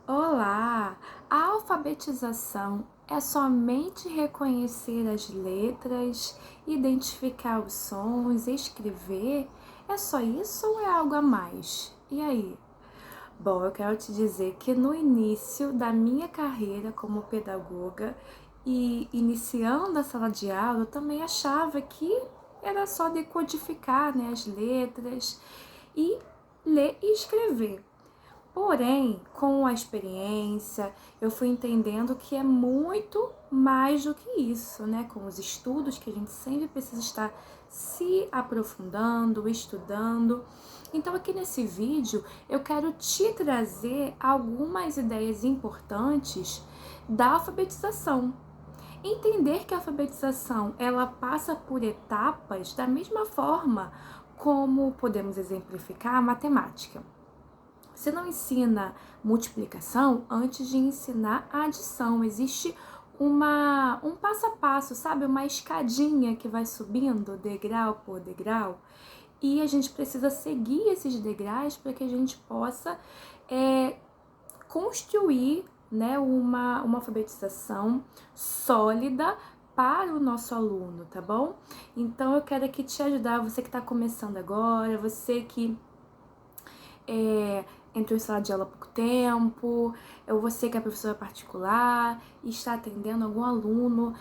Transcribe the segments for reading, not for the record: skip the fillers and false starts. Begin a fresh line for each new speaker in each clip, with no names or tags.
Olá! A alfabetização é somente reconhecer as letras, identificar os sons, escrever? É só isso ou é algo a mais? E aí? Bom, eu quero te dizer que no início da minha carreira como pedagoga e iniciando a sala de aula, eu também achava que era só decodificar, né, as letras e ler e escrever. Porém, com a experiência, eu fui entendendo que é muito mais do que isso, né? Com os estudos que a gente sempre precisa estar se aprofundando, estudando. Então, aqui nesse vídeo, eu quero te trazer algumas ideias importantes da alfabetização. Entender que a alfabetização ela passa por etapas da mesma forma como podemos exemplificar a matemática. Você não ensina multiplicação antes de ensinar a adição. Existe um passo a passo, sabe? Uma escadinha que vai subindo degrau por degrau. E a gente precisa seguir esses degraus para que a gente possa construir, né, uma alfabetização sólida para o nosso aluno, tá bom? Então eu quero aqui te ajudar, você que está começando agora, você que é, entrou em sala de aula há pouco tempo, ou você que é professora particular e está atendendo algum aluno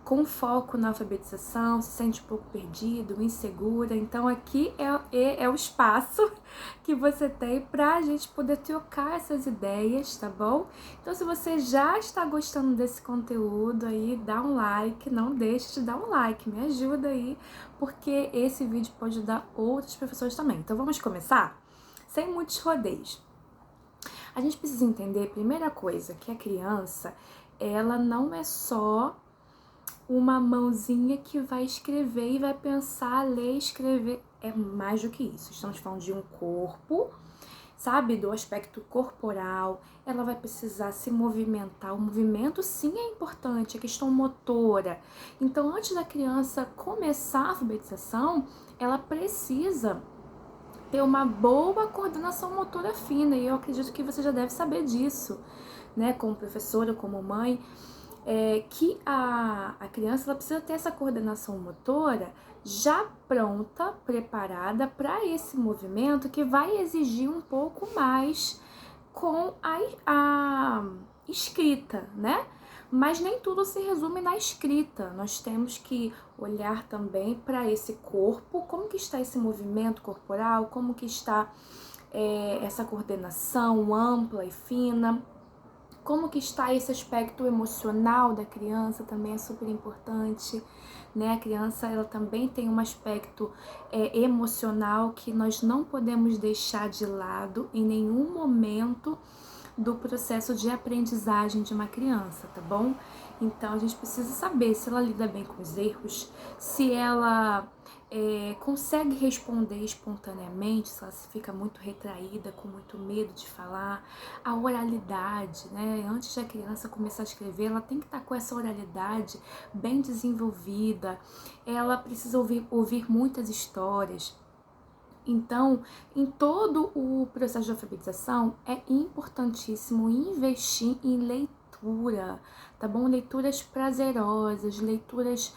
com foco na alfabetização, se sente um pouco perdido, insegura. Então aqui é o espaço que você tem para a gente poder trocar essas ideias, tá bom? Então se você já está gostando desse conteúdo aí, dá um like, não deixe de dar um like, me ajuda aí, porque esse vídeo pode ajudar outros professores também. Então vamos começar? Sem muitos rodeios. A gente precisa entender, primeira coisa, que a criança, ela não é só uma mãozinha que vai escrever e vai pensar, ler, escrever. É mais do que isso. Estamos falando de um corpo, sabe? Do aspecto corporal. Ela vai precisar se movimentar. O movimento, sim, é importante. A questão motora. Então, antes da criança começar a alfabetização, ela precisa ter uma boa coordenação motora fina, e eu acredito que você já deve saber disso, né, como professora, como mãe, que a criança ela precisa ter essa coordenação motora já pronta, preparada para esse movimento que vai exigir um pouco mais com a escrita, né? Mas nem tudo se resume na escrita. Nós temos que olhar também para esse corpo, como que está esse movimento corporal, como que está essa coordenação ampla e fina, como que está esse aspecto emocional da criança, também é super importante, né? A criança, ela também tem um aspecto emocional que nós não podemos deixar de lado em nenhum momento do processo de aprendizagem de uma criança, tá bom? Então a gente precisa saber se ela lida bem com os erros, se ela consegue responder espontaneamente, se ela fica muito retraída, com muito medo de falar, a oralidade, né? Antes da criança começar a escrever, ela tem que estar com essa oralidade bem desenvolvida, ela precisa ouvir muitas histórias. Então, em todo o processo de alfabetização, é importantíssimo investir em leitura, tá bom? Leituras prazerosas, leituras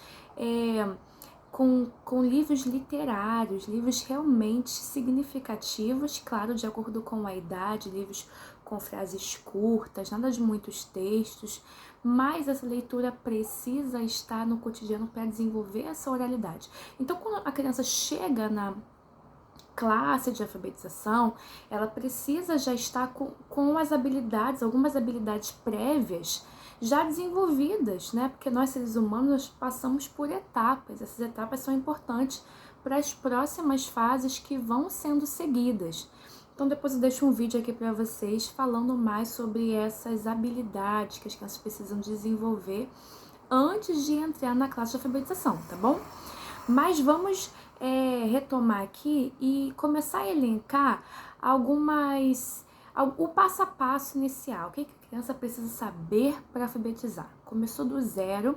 com livros literários, livros realmente significativos, claro, de acordo com a idade, livros com frases curtas, nada de muitos textos, mas essa leitura precisa estar no cotidiano para desenvolver essa oralidade. Então, quando a criança chega na classe de alfabetização, ela precisa já estar com as habilidades, algumas habilidades prévias já desenvolvidas, né? Porque nós, seres humanos, passamos por etapas. Essas etapas são importantes para as próximas fases que vão sendo seguidas. Então, depois eu deixo um vídeo aqui para vocês falando mais sobre essas habilidades que as crianças precisam desenvolver antes de entrar na classe de alfabetização, tá bom? Mas vamos retomar aqui e começar a elencar o passo a passo inicial. O que a criança precisa saber para alfabetizar? Começou do zero,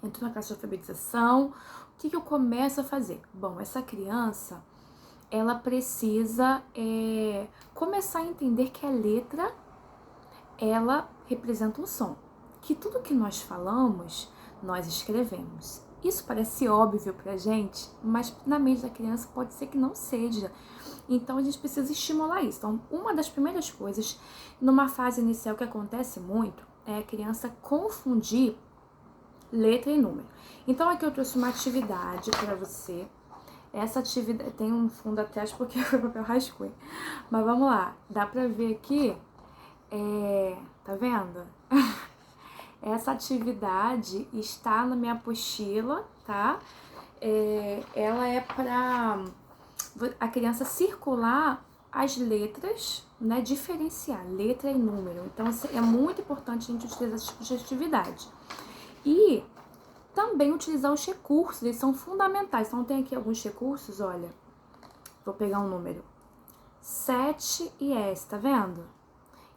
entrou na classe de alfabetização. O que eu começo a fazer? Bom, essa criança, ela precisa começar a entender que a letra, ela representa um som. Que tudo que nós falamos, nós escrevemos. Isso parece óbvio pra gente, mas na mente da criança pode ser que não seja. Então a gente precisa estimular isso. Então, uma das primeiras coisas, numa fase inicial que acontece muito, é a criança confundir letra e número. Então aqui eu trouxe uma atividade para você. Essa atividade tem um fundo atrás porque foi papel rascunho. Mas vamos lá, dá pra ver aqui, tá vendo? Essa atividade está na minha apostila, tá? Ela é para a criança circular as letras, né? Diferenciar letra e número. Então é muito importante a gente utilizar esse tipo de atividade. E também utilizar os recursos, eles são fundamentais. Então tem aqui alguns recursos, olha. Vou pegar um número. 7 e S, tá vendo?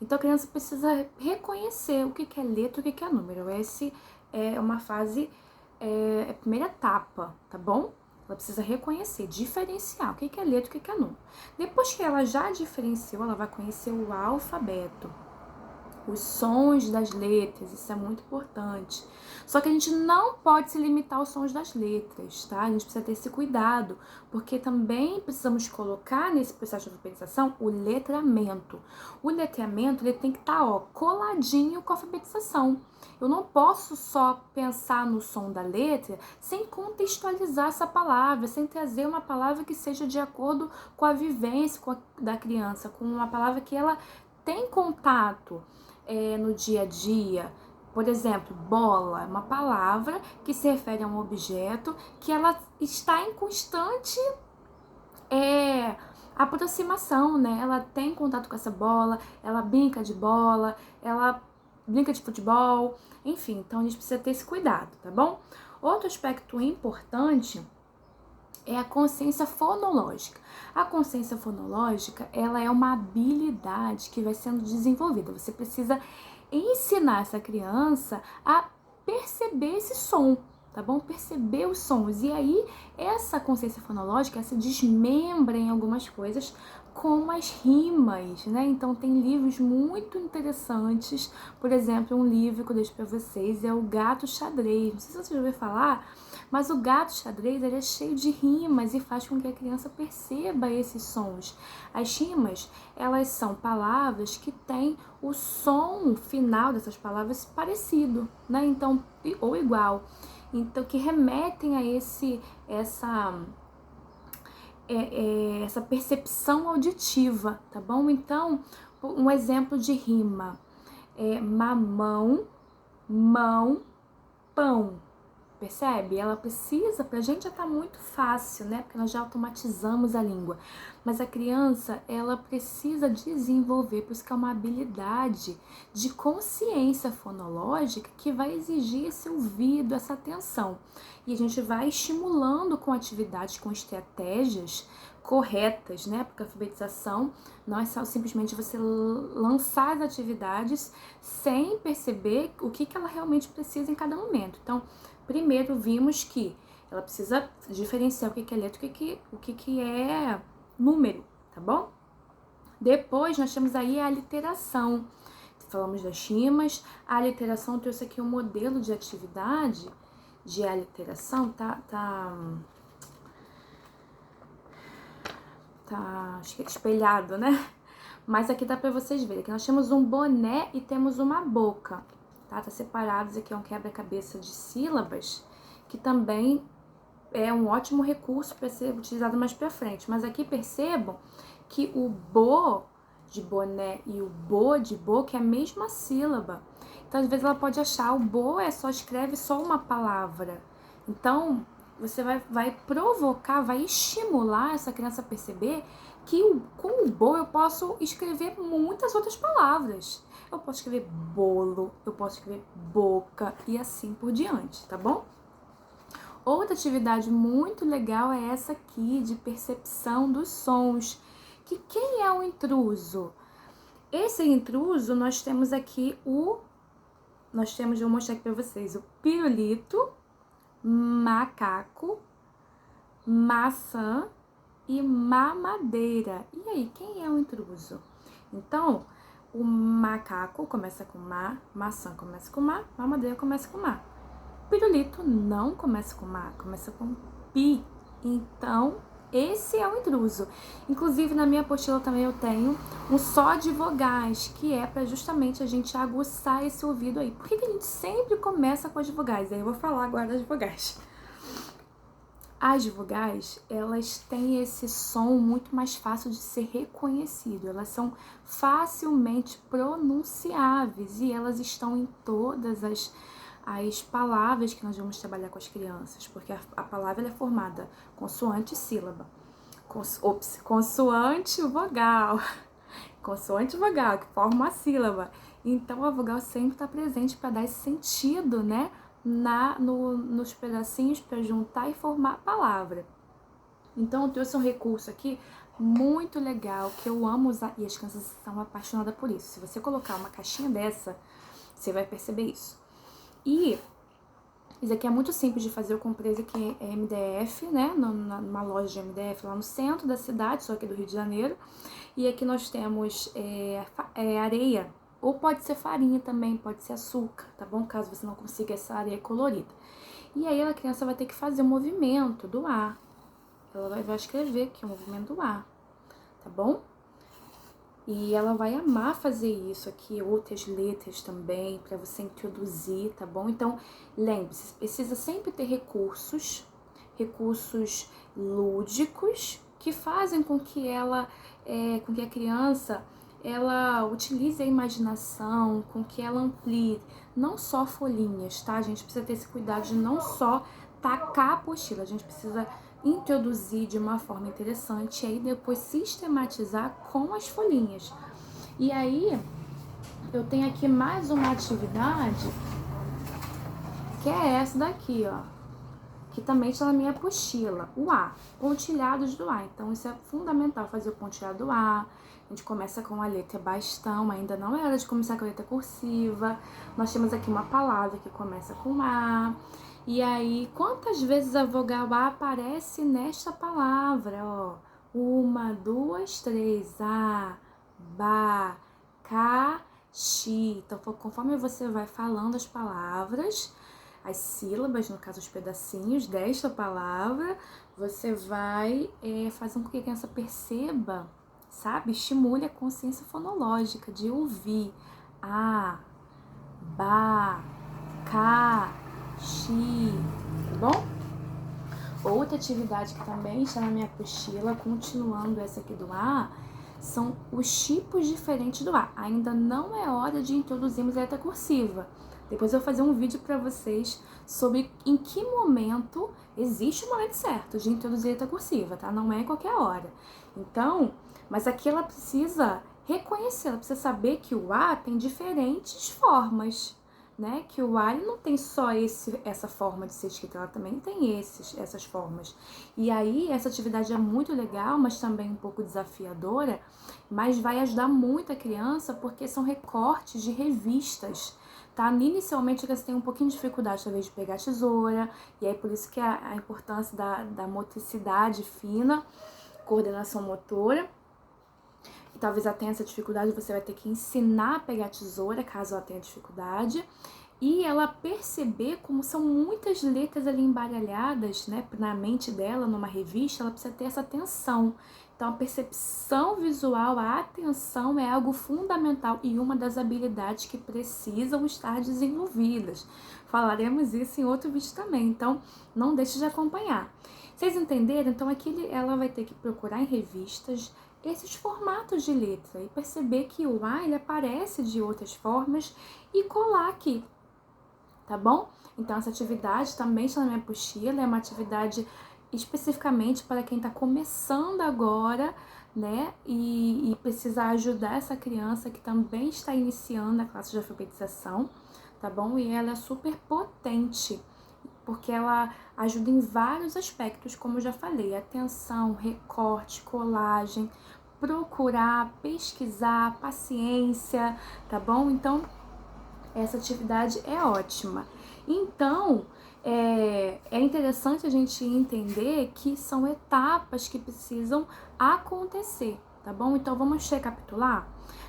Então a criança precisa reconhecer o que é letra e o que é número. Esse é uma fase, a primeira etapa, tá bom? Ela precisa reconhecer, diferenciar o que é letra e o que é número. Depois que ela já diferenciou, ela vai conhecer o alfabeto, os sons das letras, isso é muito importante. Só que a gente não pode se limitar aos sons das letras, tá? A gente precisa ter esse cuidado, porque também precisamos colocar nesse processo de alfabetização o letramento. O letramento, ele tem que estar, coladinho com a alfabetização. Eu não posso só pensar no som da letra sem contextualizar essa palavra, sem trazer uma palavra que seja de acordo com a vivência da criança, com uma palavra que ela tem contato no dia a dia. Por exemplo, bola é uma palavra que se refere a um objeto que ela está em constante aproximação, né? Ela tem contato com essa bola, ela brinca de bola, ela brinca de futebol, enfim, então a gente precisa ter esse cuidado, tá bom? Outro aspecto importante é a consciência fonológica. A consciência fonológica, ela é uma habilidade que vai sendo desenvolvida. Você precisa ensinar essa criança a perceber esse som, tá bom? Perceber os sons. E aí, essa consciência fonológica, ela se desmembra em algumas coisas, como as rimas, né? Então, tem livros muito interessantes. Por exemplo, um livro que eu deixo pra vocês é O Gato Xadrez. Não sei se você já ouviu falar, mas o gato xadrez, ele é cheio de rimas e faz com que a criança perceba esses sons. As rimas, elas são palavras que têm o som final dessas palavras parecido, né? Então, ou igual. Então, que remetem a essa percepção auditiva, tá bom? Então, um exemplo de rima é mamão, mão, pão. Percebe? Ela precisa, pra gente já tá muito fácil, né? Porque nós já automatizamos a língua. Mas a criança, ela precisa desenvolver, por isso que é uma habilidade de consciência fonológica que vai exigir esse ouvido, essa atenção. E a gente vai estimulando com atividades, com estratégias corretas, né? Porque a alfabetização não é só simplesmente você lançar as atividades sem perceber o que ela realmente precisa em cada momento. Então, primeiro vimos que ela precisa diferenciar o que é letra e o que é número, tá bom? Depois nós temos aí a aliteração. Falamos das rimas, a aliteração, eu trouxe aqui um modelo de atividade de aliteração, tá espelhado, né? Mas aqui dá pra vocês verem que nós temos um boné e temos uma boca, tá? Tá separados, aqui é um quebra-cabeça de sílabas, que também é um ótimo recurso para ser utilizado mais pra frente. Mas aqui percebam que o bo de boné e o bo de boca é a mesma sílaba. Então, às vezes ela pode achar, o bo escreve só uma palavra. Então, você vai provocar, vai estimular essa criança a perceber que com o bo eu posso escrever muitas outras palavras. Eu posso escrever bolo, eu posso escrever boca e assim por diante, tá bom? Outra atividade muito legal é essa aqui de percepção dos sons. Que quem é o intruso? Esse intruso, nós temos aqui vou mostrar aqui para vocês, o pirulito, macaco, maçã e mamadeira. E aí, quem é o intruso? Então, o macaco começa com ma, maçã começa com ma, mamadeira começa com ma. Pirulito não começa com ma, começa com pi. Então, esse é o intruso. Inclusive, na minha apostila também eu tenho um só de vogais, que é para justamente a gente aguçar esse ouvido aí. Por que a gente sempre começa com as vogais? Aí eu vou falar agora das vogais. As vogais, elas têm esse som muito mais fácil de ser reconhecido. Elas são facilmente pronunciáveis e elas estão em todas as palavras que nós vamos trabalhar com as crianças, porque a palavra é formada consoante e sílaba. Consoante vogal. Consoante vogal, que forma uma sílaba. Então, a vogal sempre está presente para dar esse sentido, né? Nos pedacinhos para juntar e formar a palavra. Então, eu trouxe um recurso aqui muito legal, que eu amo usar, e as crianças são apaixonadas por isso. Se você colocar uma caixinha dessa, você vai perceber isso. E isso aqui é muito simples de fazer. Eu comprei esse aqui é MDF, né? Numa loja de MDF lá no centro da cidade, só aqui do Rio de Janeiro. E aqui nós temos areia, ou pode ser farinha também, pode ser açúcar, tá bom? Caso você não consiga essa areia colorida. E aí a criança vai ter que fazer o movimento do A. Ela vai escrever aqui o movimento do A, tá bom? E ela vai amar fazer isso aqui, outras letras também, para você introduzir, tá bom? Então, lembre-se, precisa sempre ter recursos lúdicos, que fazem com que com que a criança, ela utilize a imaginação, com que ela amplie, não só folhinhas, tá? A gente precisa ter esse cuidado de não só tacar a apostila, a gente precisa introduzir de uma forma interessante e aí depois sistematizar com as folhinhas. E aí, eu tenho aqui mais uma atividade, que é essa daqui, ó, que também está na minha apostila, o A, pontilhados do A. Então, isso é fundamental, fazer o pontilhado do A. A gente começa com a letra bastão, ainda não é hora de começar com a letra cursiva. Nós temos aqui uma palavra que começa com A. E aí, quantas vezes a vogal A aparece nesta palavra, ó? 1, 2, 3, A, Ba, Ca, Xi. Então, conforme você vai falando as palavras, as sílabas, no caso os pedacinhos desta palavra, você vai fazer com que a criança perceba, sabe? Estimule a consciência fonológica de ouvir A, Ba, Ca, Xi, tá bom? Outra atividade que também está na minha apostila, continuando essa aqui do A, são os tipos diferentes do A. Ainda não é hora de introduzirmos a letra cursiva. Depois eu vou fazer um vídeo para vocês sobre em que momento existe o momento certo de introduzir a letra cursiva, tá? Não é em qualquer hora. Então, mas aqui ela precisa reconhecer, ela precisa saber que o A tem diferentes formas, né? Que o A não tem só essa forma de ser escrito, ela também tem essas formas. E aí, essa atividade é muito legal, mas também um pouco desafiadora, mas vai ajudar muito a criança, porque são recortes de revistas, tá? Inicialmente, eles têm um pouquinho de dificuldade, talvez, de pegar a tesoura, e aí por isso que a importância da motricidade fina, coordenação motora. E talvez ela tenha essa dificuldade, você vai ter que ensinar a pegar a tesoura, caso ela tenha dificuldade, e ela perceber como são muitas letras ali embaralhadas, né, na mente dela, numa revista, ela precisa ter essa atenção. Então, a percepção visual, a atenção é algo fundamental e uma das habilidades que precisam estar desenvolvidas. Falaremos isso em outro vídeo também, então não deixe de acompanhar. Vocês entenderam? Então, aqui ela vai ter que procurar em revistas esses formatos de letra e perceber que o A ele aparece de outras formas e colar aqui, tá bom? Então, essa atividade também está na minha apostila, é uma atividade especificamente para quem está começando agora, né, e precisa ajudar essa criança que também está iniciando a classe de alfabetização, tá bom? E ela é super potente, porque ela ajuda em vários aspectos, como eu já falei, atenção, recorte, colagem, procurar, pesquisar, paciência, tá bom? Então, essa atividade é ótima. Então, é interessante a gente entender que são etapas que precisam acontecer, tá bom? Então vamos recapitular?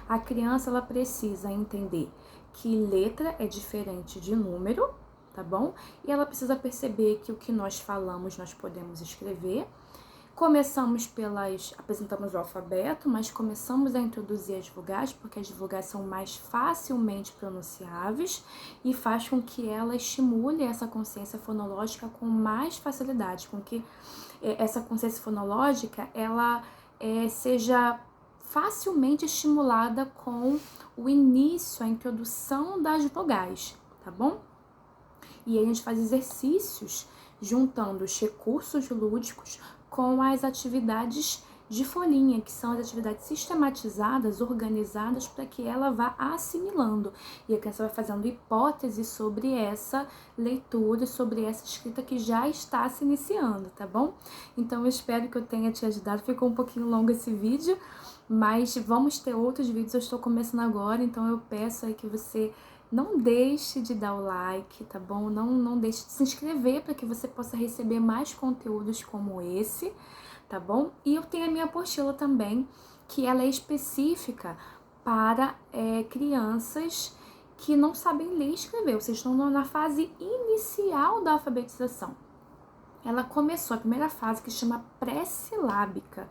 A criança ela precisa entender que letra é diferente de número, tá bom? E ela precisa perceber que o que nós falamos nós podemos escrever. Apresentamos o alfabeto, mas começamos a introduzir as vogais, porque as vogais são mais facilmente pronunciáveis e faz com que ela estimule essa consciência fonológica com mais facilidade, com que essa consciência fonológica, ela seja facilmente estimulada com o início, a introdução das vogais, tá bom? E aí a gente faz exercícios juntando os recursos lúdicos com as atividades de folhinha, que são as atividades sistematizadas, organizadas para que ela vá assimilando. E a criança vai fazendo hipóteses sobre essa leitura, sobre essa escrita que já está se iniciando, tá bom? Então eu espero que eu tenha te ajudado. Ficou um pouquinho longo esse vídeo, mas vamos ter outros vídeos. Eu estou começando agora, então eu peço aí que você não deixe de dar o like, tá bom? Não deixe de se inscrever para que você possa receber mais conteúdos como esse, tá bom? E eu tenho a minha apostila também, que ela é específica para crianças que não sabem ler e escrever, vocês estão na fase inicial da alfabetização. Ela começou a primeira fase que chama pré-silábica.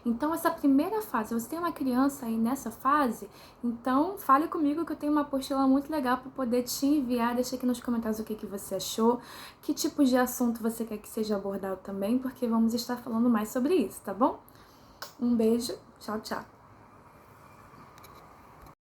Então, essa primeira fase, se você tem uma criança aí nessa fase, então fale comigo que eu tenho uma apostila muito legal para poder te enviar. Deixa aqui nos comentários o que você achou, que tipo de assunto você quer que seja abordado também, porque vamos estar falando mais sobre isso, tá bom? Um beijo, tchau, tchau!